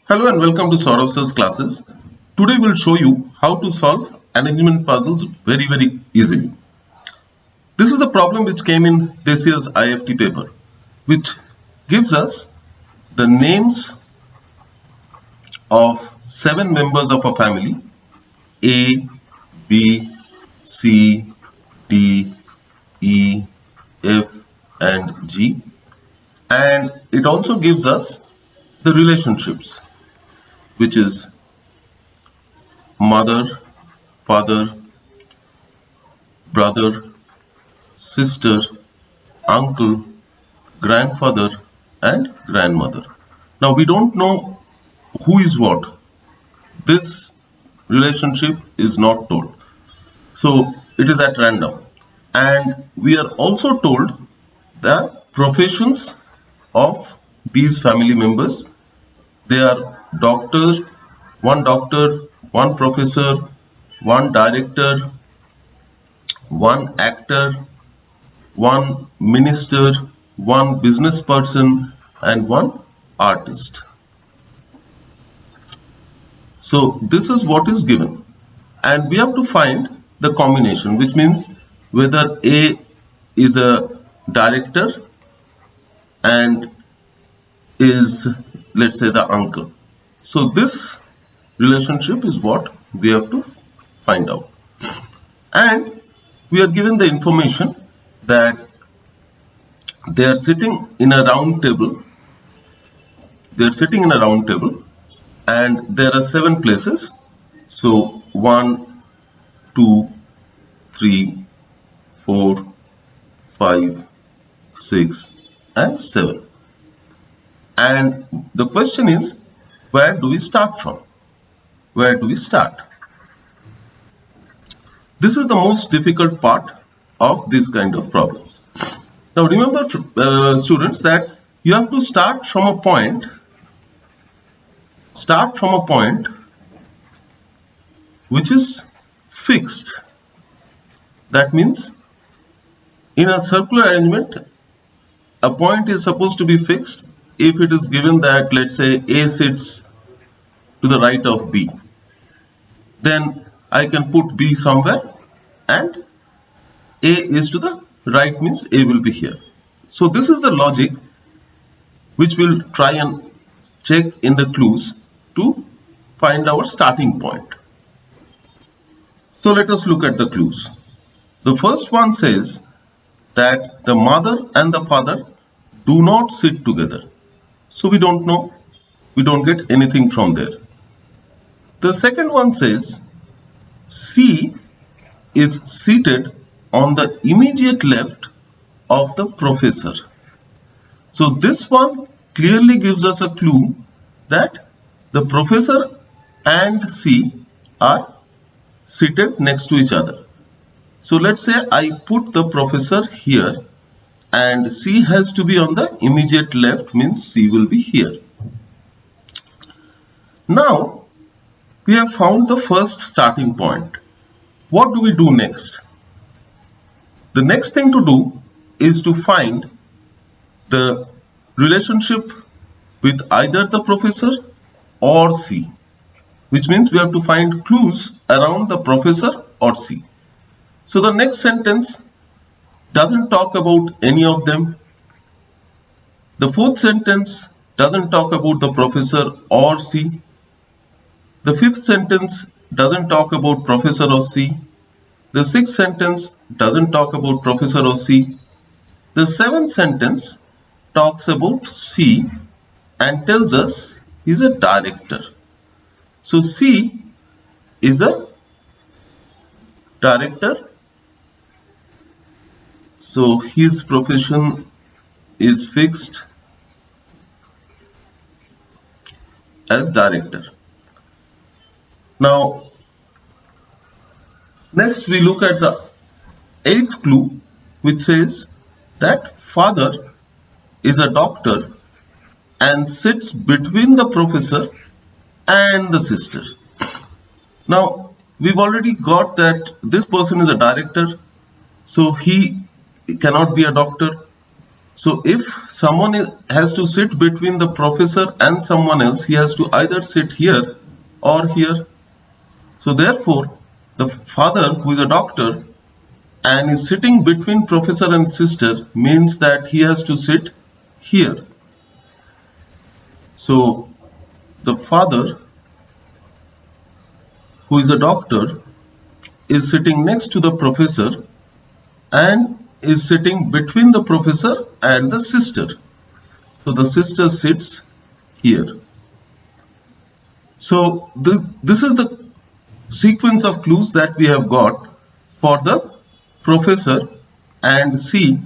Hello and welcome to Saurav's classes. Today we'll show you how to solve arrangement puzzles very easily. This is a problem which came in this year's IFT paper, which gives us the names of 7 members of a family A, B, C, D, E, F and G, and it also gives us the relationships, which is mother, father, brother, sister, uncle, grandfather and grandmother. Now we don't know who is what. This relationship is not told. So it is at random. And we are also told the professions of these family members. They are doctor, one professor, one director, one actor, one minister, one business person and one artist. So this is what is given and we have to find the combination, which means whether A is a director and is, let's say, the uncle. So this relationship is what we have to find out. And we are given the information that they are sitting in a round table. They are sitting in a round table and there are 7 places. So 1, 2, 3, 4, 5, 6 and 7. And the question is, where do we start from? Where do we start? This is the most difficult part of this kind of problems. Now remember, students, that you have to start from a point which is fixed. That means in a circular arrangement, a point is supposed to be fixed if it is given that, let's say, A sits to the right of B. Then I can put B somewhere and A is to the right, means A will be here. So this is the logic which we'll try and check in the clues to find our starting point. So let us look at the clues. The first one says that the mother and the father do not sit together. So we don't know, we don't get anything from there. The second one says C is seated on the immediate left of the professor. So this one clearly gives us a clue that the professor and C are seated next to each other. So let's say I put the professor here and C has to be on the immediate left, means C will be here. Now we have found the first starting point. What do we do next? The next thing to do is to find the relationship with either the professor or C, which means we have to find clues around the professor or C. So the next sentence doesn't talk about any of them. The fourth sentence doesn't talk about the professor or C. The fifth sentence doesn't talk about professor or C. The sixth sentence doesn't talk about professor or C. The seventh sentence talks about C and tells us he's a director. So C is a director. So his profession is fixed as director. Now next we look at the 8th clue, which says that father is a doctor and sits between the professor and the sister. Now we've already got that this person is a director, so he cannot be a doctor. So if someone has to sit between the professor and someone else, he has to either sit here or here. So therefore, the father, who is a doctor and is sitting between professor and sister, means that he has to sit here. So the father, who is a doctor, is sitting next to the professor and is sitting between the professor and the sister. So the sister sits here. So this is the sequence of clues that we have got for the professor and C,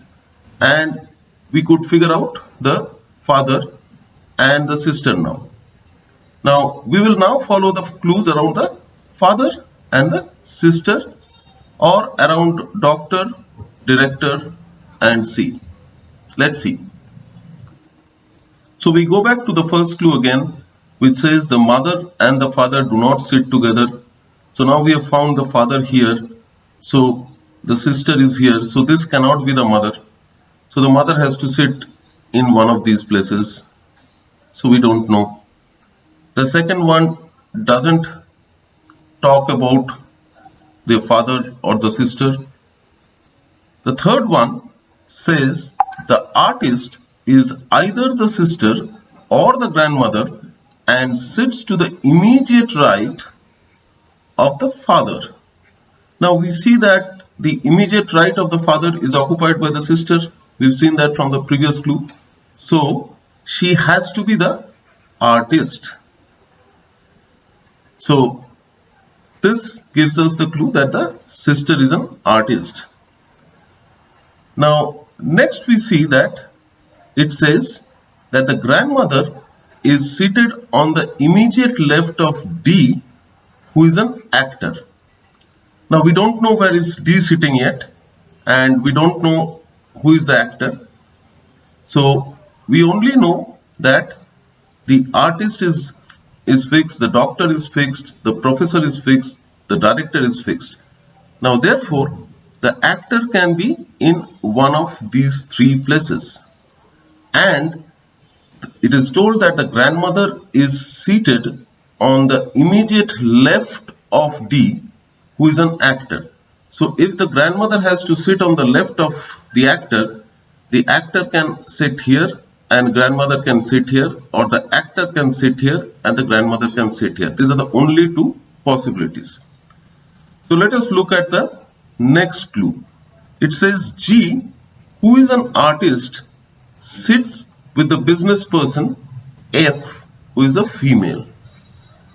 and we could figure out the father and the sister now. Now we will now follow the clues around the father and the sister, or around doctor, director and C. Let's see. So we go back to the first clue again, which says the mother and the father do not sit together. So now we have found the father here. So the sister is here. So this cannot be the mother. So the mother has to sit in one of these places. So we don't know. The second one doesn't talk about the father or the sister. The third one says the artist is either the sister or the grandmother and sits to the immediate right of the father. Now we see that the immediate right of the father is occupied by the sister. We've seen that from the previous clue. So she has to be the artist. So this gives us the clue that the sister is an artist. Now next we see that it says that the grandmother is seated on the immediate left of D, who is an actor. Now we don't know where is D sitting yet, and we don't know who is the actor. So we only know that the artist is fixed, the doctor is fixed, the professor is fixed, the director is fixed. Now therefore, the actor can be in one of these three places. And it is told that the grandmother is seated on the immediate left of D, who is an actor. So if the grandmother has to sit on the left of the actor can sit here and grandmother can sit here, or the actor can sit here and the grandmother can sit here. These are the only two possibilities. So let us look at the next clue. It says G, who is an artist, sits with the business person F, who is a female.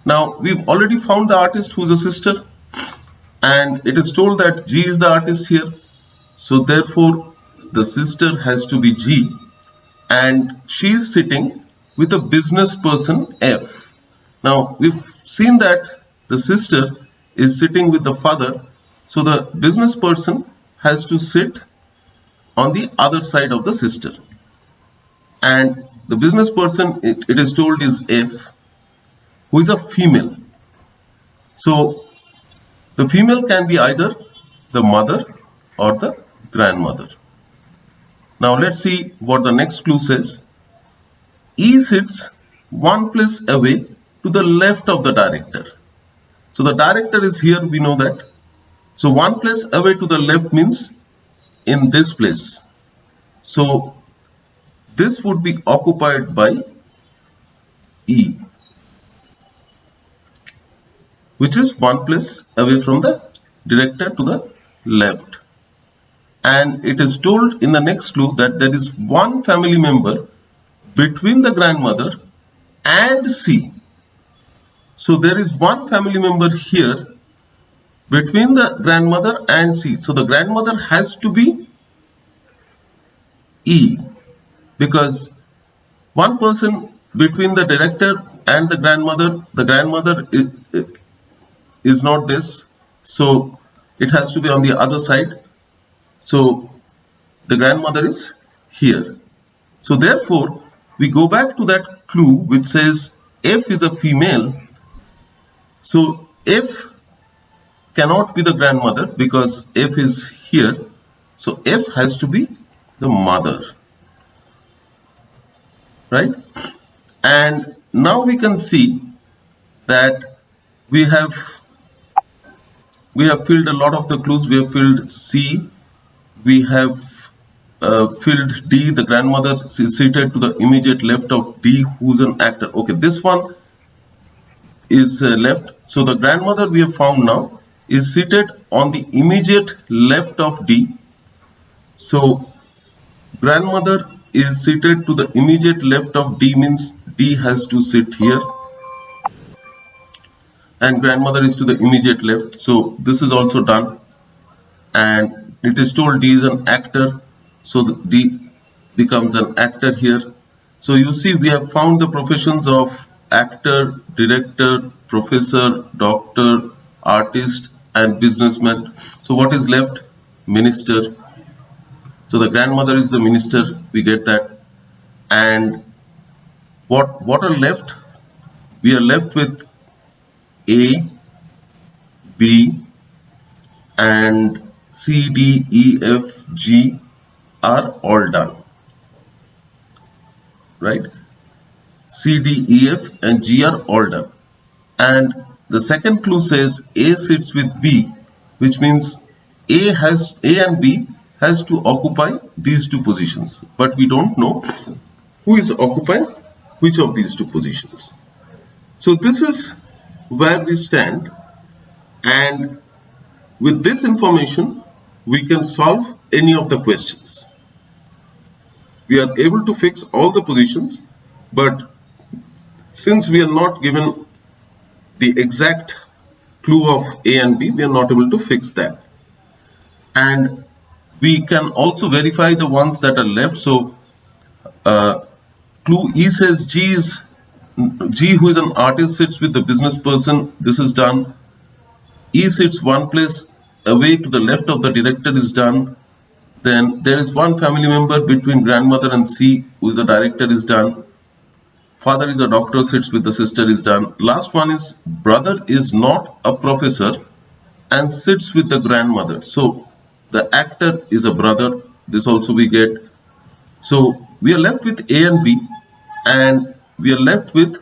Now we've already found the artist, who is a sister, and it is told that G is the artist here. So therefore the sister has to be G, and she is sitting with a business person F. Now we've seen that the sister is sitting with the father, so the business person has to sit on the other side of the sister. And the business person, it is told, is F, who is a female. So the female can be either the mother or the grandmother. Now let's see what the next clue says. E sits one place away to the left of the director. So the director is here, we know that. So one place away to the left means in this place. So this would be occupied by E, which is one place away from the director to the left. And it is told in the next clue that there is one family member between the grandmother and C. So there is one family member here between the grandmother and C. So the grandmother has to be E, because one person between the director and the grandmother is not this, so it has to be on the other side. So the grandmother is here. So therefore we go back to that clue which says F is a female. So F cannot be the grandmother because F is here. So F has to be the mother. right? And now we can see that we have filled a lot of the clues. We have filled C, we have filled D, the grandmother is seated to the immediate left of D, who's an actor. Okay, this one is left. So the grandmother we have found now is seated on the immediate left of D. So grandmother is seated to the immediate left of D means D has to sit here, and grandmother is to the immediate left. So this is also done, and it is told D is an actor, so the D becomes an actor here. So you see we have found the professions of actor, director, professor, doctor, artist and businessman. So what is left? Minister. So the grandmother is the minister, we get that. And what are left? We are left with A, B and C, D, E, F, G are all done, right? C, D, E, F and G are all done. And the second clue says A sits with B, which means A and B has to occupy these two positions, but we don't know who is occupying which of these two positions. So this is where we stand, and with this information we can solve any of the questions. We are able to fix all the positions, but since we are not given the exact clue of A and B, we are not able to fix that. And we can also verify the ones that are left. So clue E says G, who is an artist, sits with the business person. This is done. E sits one place away to the left of the director is done. Then there is one family member between grandmother and C, who is a director, is done. Father is a doctor, sits with the sister, is done. Last one is brother is not a professor and sits with the grandmother. So the actor is a brother. This also we get. So we are left with A and B, and we are left with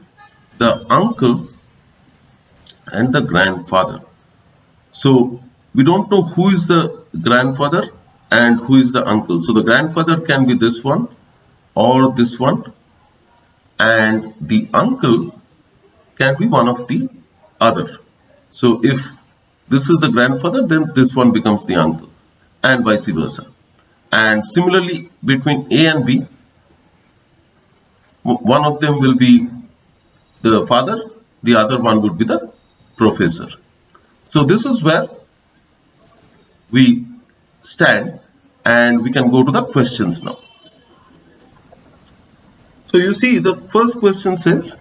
the uncle and the grandfather. So we don't know who is the grandfather and who is the uncle. So the grandfather can be this one or this one, and the uncle can be one of the other. So if this is the grandfather, then this one becomes the uncle, and vice versa. And similarly between A and B, one of them will be the father, the other one would be the professor. So this is where we stand, and we can go to the questions now. So you see the first question says,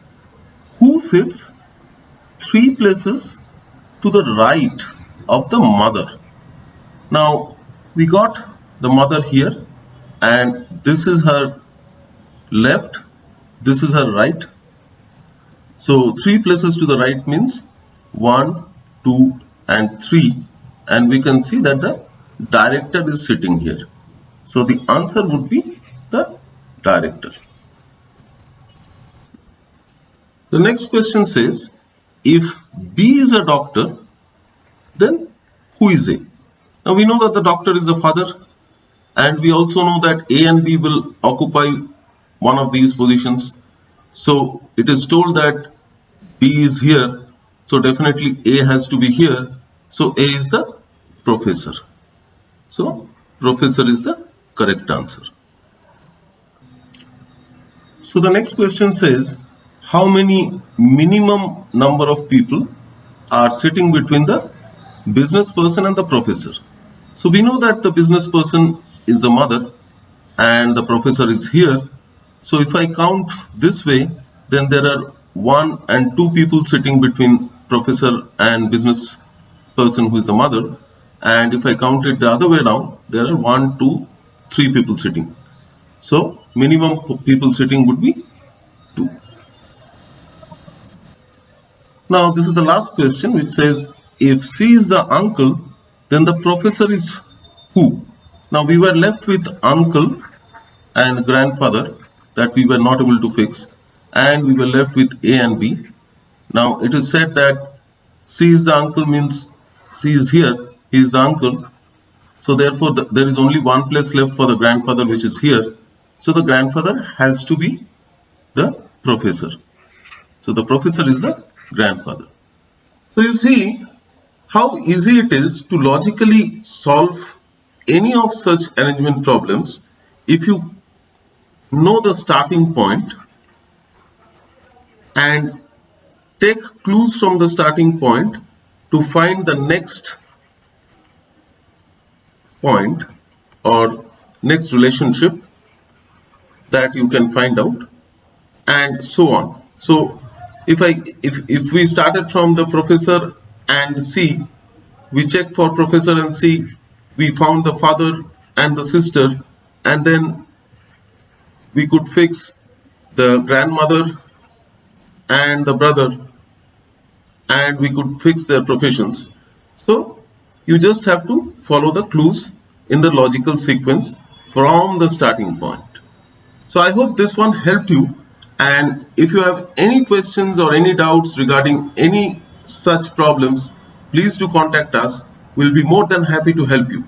who sits 3 places to the right of the mother? Now we got the mother here, and this is her left, this is her right. So 3 places to the right means 1, 2 and 3, and we can see that the director is sitting here. So the answer would be the director. The next question says, if B is a doctor, then who is A? Now we know that the doctor is the father, and we also know that A and B will occupy one of these positions. So it is told that B is here, so definitely A has to be here. So A is the professor. So professor is the correct answer. So the next question says, how many minimum number of people are sitting between the business person and the professor? So we know that the business person is the mother and the professor is here. So if I count this way, then there are 1 and 2 people sitting between professor and business person who is the mother. And if I count it the other way around, there are 1, 2, 3 people sitting. So minimum people sitting would be 2. Now this is the last question, which says, if C is the uncle, then the professor is who? Now we were left with uncle and grandfather. that we were not able to fix, and we were left with A and B. Now it is said that C is the uncle means C is here, he is the uncle. So therefore there is only one place left for the grandfather, which is here. So the grandfather has to be the professor. So the professor is the grandfather. So you see how easy it is to logically solve any of such arrangement problems if you know the starting point and take clues from the starting point to find the next point or next relationship that you can find out, and so on. So if we started from the professor and C, we check for professor and C, we found the father and the sister, and then we could fix the grandmother and the brother, and we could fix their professions. So you just have to follow the clues in the logical sequence from the starting point. So I hope this one helped you, and if you have any questions or any doubts regarding any such problems, please do contact us. We'll be more than happy to help you.